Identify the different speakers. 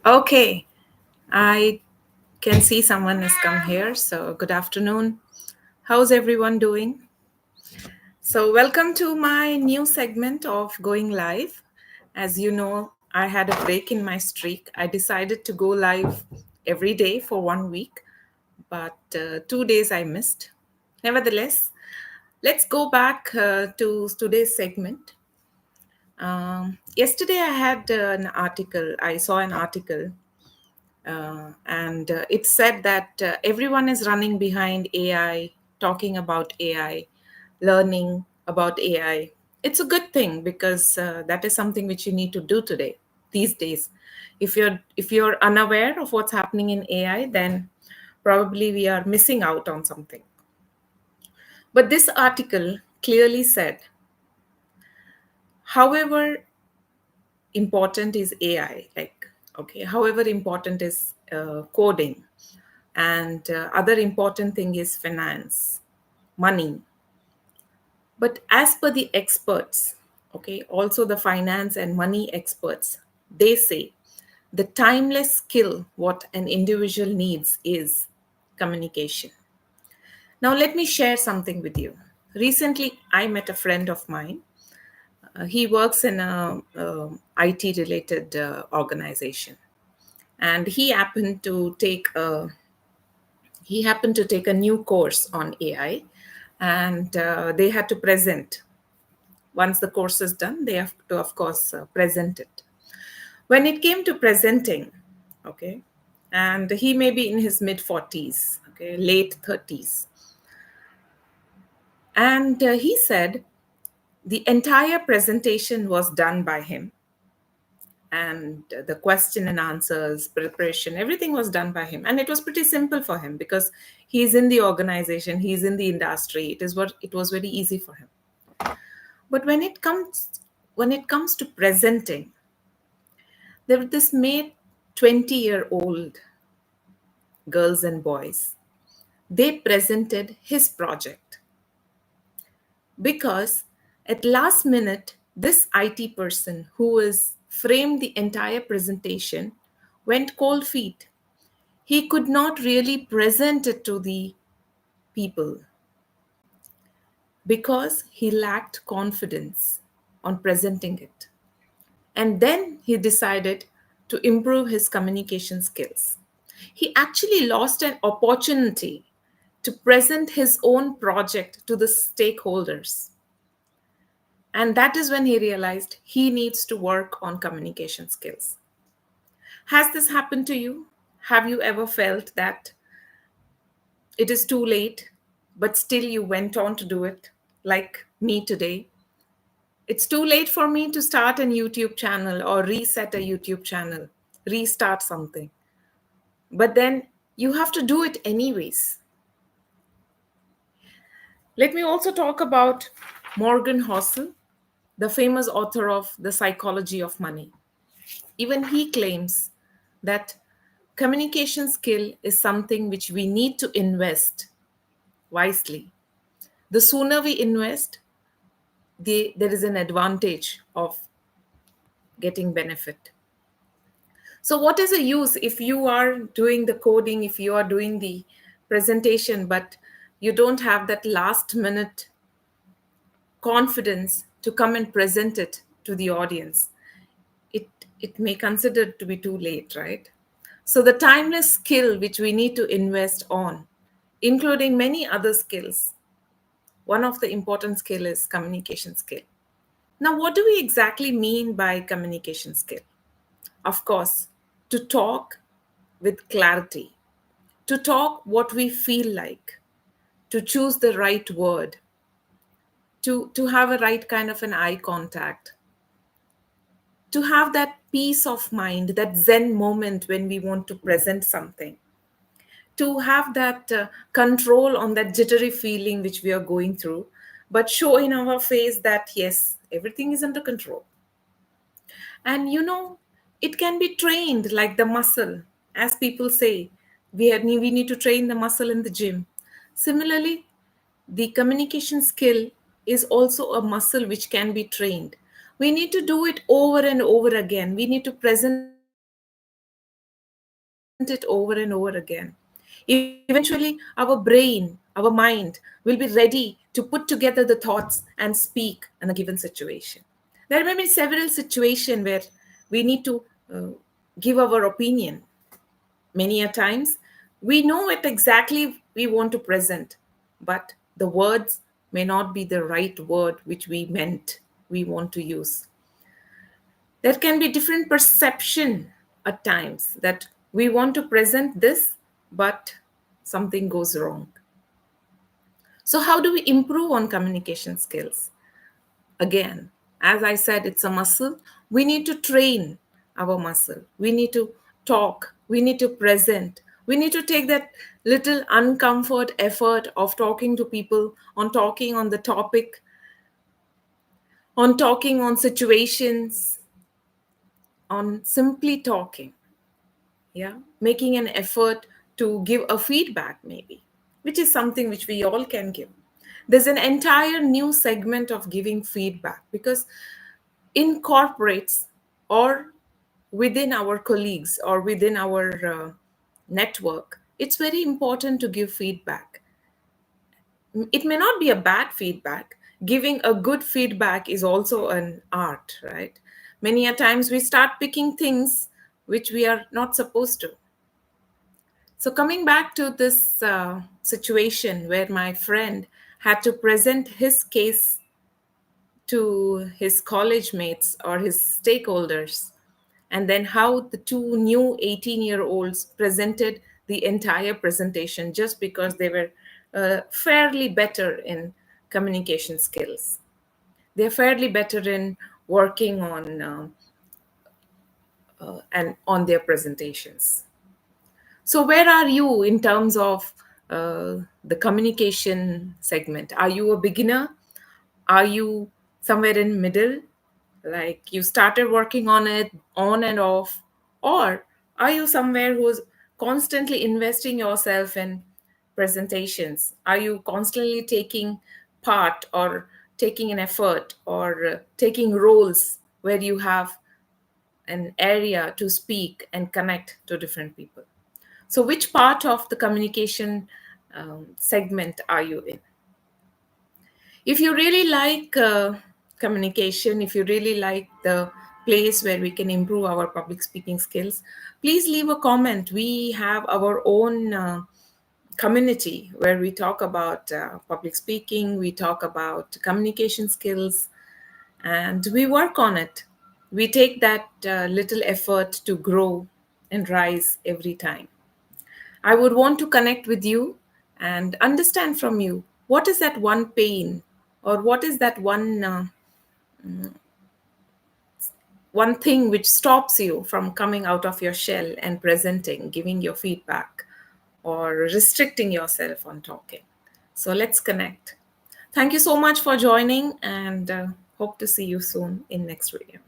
Speaker 1: Okay, I can see someone has come here. So, good afternoon. How's everyone doing? So, welcome to my new segment of Going Live. As you know, I had a break in my streak. I decided to go live every day for 1 week, but 2 days I missed. Nevertheless, let's go back to today's segment. Yesterday, I had an article, I saw an article and it said that everyone is running behind AI, talking about AI, learning about AI. It's a good thing because that is something which you need to do today, these days. If you're unaware of what's happening in AI, then probably we are missing out on something. But this article clearly said, however important is AI, like, okay, however important is coding, and other important thing is finance, money. But as per the experts, okay, also the finance and money experts, they say the timeless skill what an individual needs is communication. Now let me share something with you. Recently I met a friend of mine. He works in a IT related organization, and he happened to take a new course on AI, and they had to present. Once the course is done, they have to, of course, present it. When it came to presenting, okay, and he may be in his mid 40s, okay, late 30s, and he said the entire presentation was done by him, and the question and answers, preparation, everything was done by him, and it was pretty simple for him because he's in the organization, he's in the industry. It was very easy for him. But when it comes to presenting, there this made 20-year-old girls and boys, they presented his project because at last minute this IT person who is framed the entire presentation went cold feet. He could not really present it to the people because he lacked confidence on presenting it. And then he decided to improve his communication skills. He actually lost an opportunity to present his own project to the stakeholders. And that is when he realized he needs to work on communication skills. Has this happened to you? Have you ever felt that it is too late, but still you went on to do it, like me today? It's too late for me to start a YouTube channel or reset a YouTube channel, restart something. But then you have to do it anyways. Let me also talk about Morgan Housel, the famous author of The Psychology of Money. Even he claims that communication skill is something which we need to invest wisely. The sooner we invest, there is an advantage of getting benefit. So, what is the use if you are doing the coding, if you are doing the presentation, but you don't have that last minute confidence to come and present it to the audience? It, it may consider to be too late, right? So, the timeless skill which we need to invest on, including many other skills, one of the important skill is communication skill. Now, what do we exactly mean by communication skill? Of course, to talk with clarity, to talk what we feel like, to choose the right word, to have a right kind of an eye contact, to have that peace of mind, that Zen moment when we want to present something, to have that control on that jittery feeling which we are going through, but show in our face that yes, everything is under control. And it can be trained like the muscle, as people say, we need to train the muscle in the gym. Similarly, the communication skill is also a muscle which can be trained. We need to do it over and over again. We need to present ourselves it over and over again. Eventually, our brain, our mind will be ready to put together the thoughts and speak in a given situation. There may be several situations where we need to give our opinion. Many a times, we know what exactly we want to present, but the words may not be the right word which we meant we want to use. There can be different perception at times that we want to present this, but something goes wrong. So how do we improve on communication skills? Again, as I said, it's a muscle. We need to train our muscle. We need to talk. We need to present. We need to take that little uncomfort effort of talking to people, on talking on the topic, on talking on situations, on simply talking. Yeah, making an effort to give a feedback, maybe, which is something which we all can give. There's an entire new segment of giving feedback because in corporates or within our colleagues or within our network, it's very important to give feedback. It may not be a bad feedback. Giving a good feedback is also an art, right? Many a times we start picking things which we are not supposed to. So, coming back to this situation where my friend had to present his case to his college mates or his stakeholders, and then how the two new 18-year-olds presented the entire presentation just because they were fairly better in communication skills. They're fairly better in working on on their presentations. So, where are you in terms of the communication segment? Are you a beginner? Are you somewhere in middle? Like you started working on it on and off, or are you somewhere who's constantly investing yourself in presentations? Are you constantly taking part or taking an effort or taking roles where you have an area to speak and connect to different people? So, which part of the communication segment are you in? If you really like communication, if you really like the place where we can improve our public speaking skills, please leave a comment. We have our own community where we talk about public speaking, we talk about communication skills, and we work on it. We take that little effort to grow and rise every time. I would want to connect with you and understand from you what is that one pain or what is that one thing which stops you from coming out of your shell and presenting, giving your feedback, or restricting yourself on talking. So let's connect. Thank you so much for joining and hope to see you soon in next video.